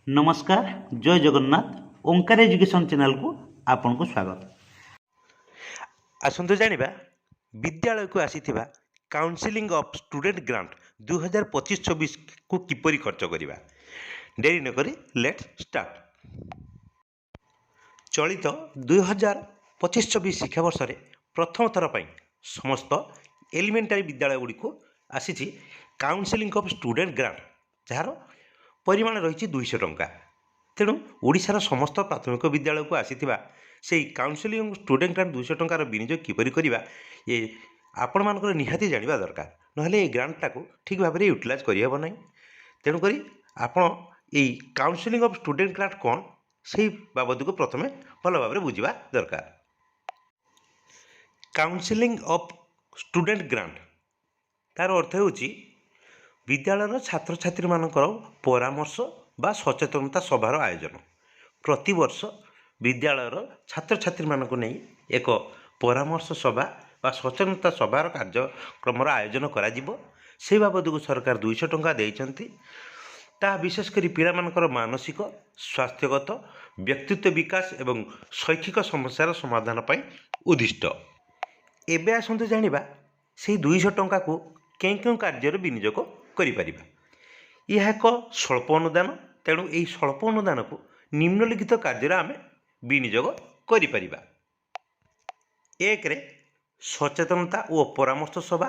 नमस्कार जय जगन्नाथ ओंकार education channel को आपन को स्वागत। आसतु जानिबा विद्यालय को आसीथिबा काउंसिलिंग ऑफ स्टूडेंट ग्रांट 2025-26 को किपरि खर्च करिबा। देरी न करी लेट्स स्टार्ट। चलित 2025-26 शिक्षा वर्ष रे प्रथम थर पई समस्त एलिमेंटरी विद्यालय गुडी को आसीछि काउंसिलिंग ऑफ स्टूडेंट ग्रांट जार परिमाण रही 200 टंका। तेणु ओडिशार समस्त प्राथमिक विद्यालय को आसीथिबा से काउंसिलिंग स्टूडेंट ग्रांट 200 टंकार विनियोग किपरि करिबा ये आपण मानकर निहाती जानिबा दरकार। नहले ए ग्रांटा को ठीक भाबरे यूटिलाइज करि हेबो नै। तेणु करी आपण ए काउंसिलिंग ऑफ स्टूडेंट ग्रांट कोन सेही बाबद को प्रथमे भल भाबरे बुझिबा दरकार। काउंसिलिंग ऑफ स्टूडेंट ग्रांट तार अर्थ होउची विद्यालय छात्र छात्री मानकर परामर्श बा सचेतनता सभार आयोजन। प्रति वर्ष विद्यालय छात्र छात्री मानक नहीं एक परामर्श सभा बा सचेतनता सभार कार्यक्रम आयोजन करा जिवो। से बाबद को सरकार 200 टंका देइचंती। ता विशेषकर पिला मानकर मानसिक स्वास्थ्यगत व्यक्तित्व विकास एवं शैक्षिक समस्यार समाधान पई उद्दिष्ट। एबे आसंतु जानिबा से 200 टंका को कें कार्य विनियोग करिपारिबा। यह एक स्वल्प अनुदान। तेणु यही स्वल्प अनुदान को निम्नलिखित कार्य आम विनियोग करिपारिबा। एक रे सचेतनता और परामर्श सभा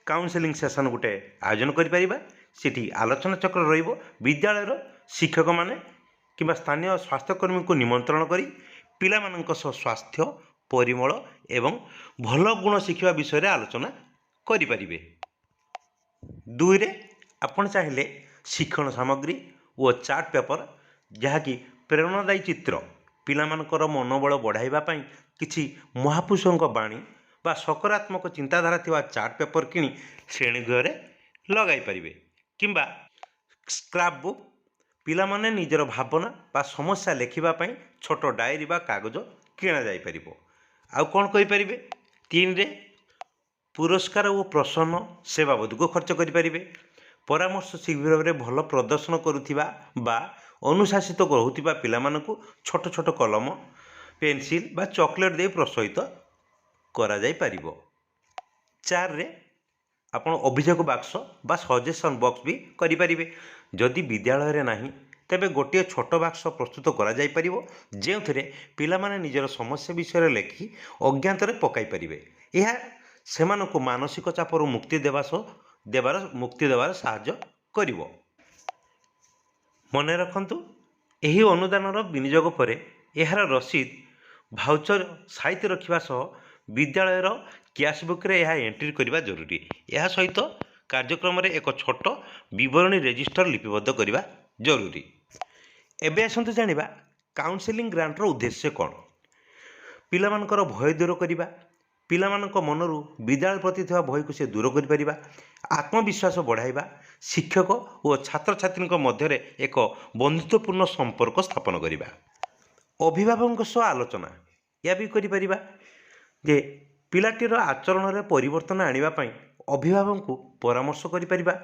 काउंसिलिंग सेशन गोटे आयोजन करिपारिबा। सेठी आलोचना चक्र रहिबो। विद्यालय शिक्षक माने किंबा स्थानीय स्वास्थ्यकर्मी को निमंत्रण करी पिला मानक स्वास्थ्य परिमल एवं भल गुण शिखिबा विषय रे आलोचना करिपारिबे। दुई रे आपण चाहिए शिक्षण सामग्री और चार्ट पेपर जहाँकि प्रेरणादायी चित्र पिला मानकर मनोबल बढ़ाइबा पई किछि महापुरुषों बाणी बा सकारात्मक चिंताधारा थिबा चार्ट पेपर किनी श्रेणी गृह लगाई पारिबे। किंबा स्क्रैप बुक पिला माने निजर भावना बा समस्या लेखिबा पई छोट डायरी बा कागज किणा जाई परिबो। आउ कोन कहि परिबे। तीन रे पुरस्कार और प्रसन्न से बाबद को खर्च करें। परामर्श शिविर में भल प्रदर्शन करुथिबा बा अनुशासित रहुथिबा पिला मानकु छोट छोट कलम पेंसिल बा चॉकलेट दे प्रोत्साहित करा जाई परिबो। चार रे आपण अभियोग बाक्स बा सजेशन बॉक्स भी करि परिबे। जदि विद्यालय रे नाही तेबे गोटे छोट बाक्स प्रस्तुत करा जाई परिबो जेउथरे पिला माने निजर समस्या विषय लेखि अज्ञात रे पकाई परिबे। यह सेमानकु मानसिक चापर मुक्ति देवार साहाय्य करिवो। मने रखंतु एही अनुदानर विनियोग परे एहार रसीद भाउचर साइट रखिबा सह विद्यालयर कैशबुक रे एहा एंट्री करिबा जरूरी। एहा सहित कार्यक्रम रे एक छोट विवरणी रजिस्टर लिपिबद्ध करिबा जरूरी। एबे आसंतु जानिबा काउंसिलिंग ग्रांट रो उद्देश्य कोन। पिला मानकर भय दूर करिबा। पिला मानक मनरु विद्यालय प्रति थिबा भय को से दूर करि परिबा। आत्मविश्वास बढ़ाइबा। शिक्षक और छात्र छात्री मध्य एक बंधुत्वपूर्ण संपर्क स्थापन करिबा। अभिभावक सह आलोचना या भी करि परिबा जे पिलाटीर आचरण रे परिवर्तन आनिबा पई अभिभावक को परामर्श करि परिबा।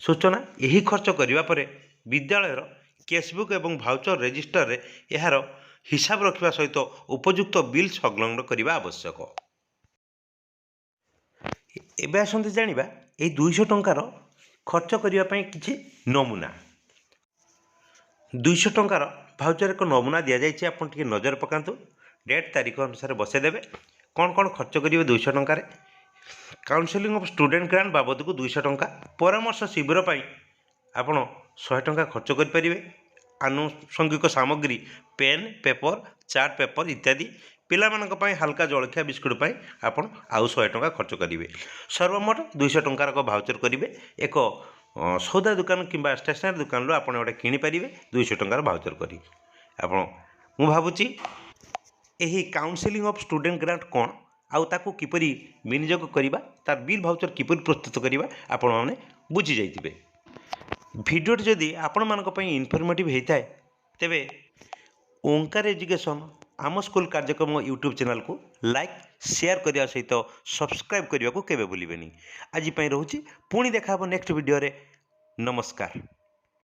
सूचना यही खर्च करिबा परे विद्यालयर कैशबुक एवं भाउचर रजिस्टर रे एहार हिसाब रखिबा सहित उपयुक्त बिल संलग्न करिबा आवश्यक। एबे आसंतु जानिबा ए 200 टंकार खर्च करिबा पई किछि नमूना। 200 टंकार भाउचर एक नमूना दिया जाइछि। आपण टिके नजर पकांतु। डेट तारीख अनुसार बसे देबे कोन कोन खर्च करिवे 200 टंकार। काउंसिलिंग ऑफ स्टूडेंट ग्रांट बाबद को 200 टंका। परामर्श शिविर पई आपण 100 टंका खर्च करि परिवे। आनुषंगिक सामग्री पेन पेपर चार्ट पेपर इत्यादि पिला मानक पई हल्का जलखिया बिस्कुट पई आपण आउ 100 टंका खर्च करिवे। सर्वमोट 200 टंकार को भाउचर करिवे। एक सौदा दुकान किंबा स्टेशनरी दुकान रो आपण ओटा किनि परिवे 200 टंकार भाउचर करी। आपण मु भाबुची एही काउंसिलिंग ऑफ स्टूडेंट ग्रांट कोन आउ ताकू किपरि विनियोग करिबा तार बिल भाउचर किपरि प्रस्तुत करिबा आपण माने बुझी जाइतिबे। वीडियो जदि आपण मानक पई इनफॉर्मेटिव हेताय तेबे ओंकार एजुकेशन आम स्कूल कार्यक्रम यूट्यूब चैनल को लाइक शेयर करने सहित सब्सक्राइब करने को केबे भूलिबेनी। आज रोची पुणी देखा नेक्स्ट वीडियो रे। नमस्कार।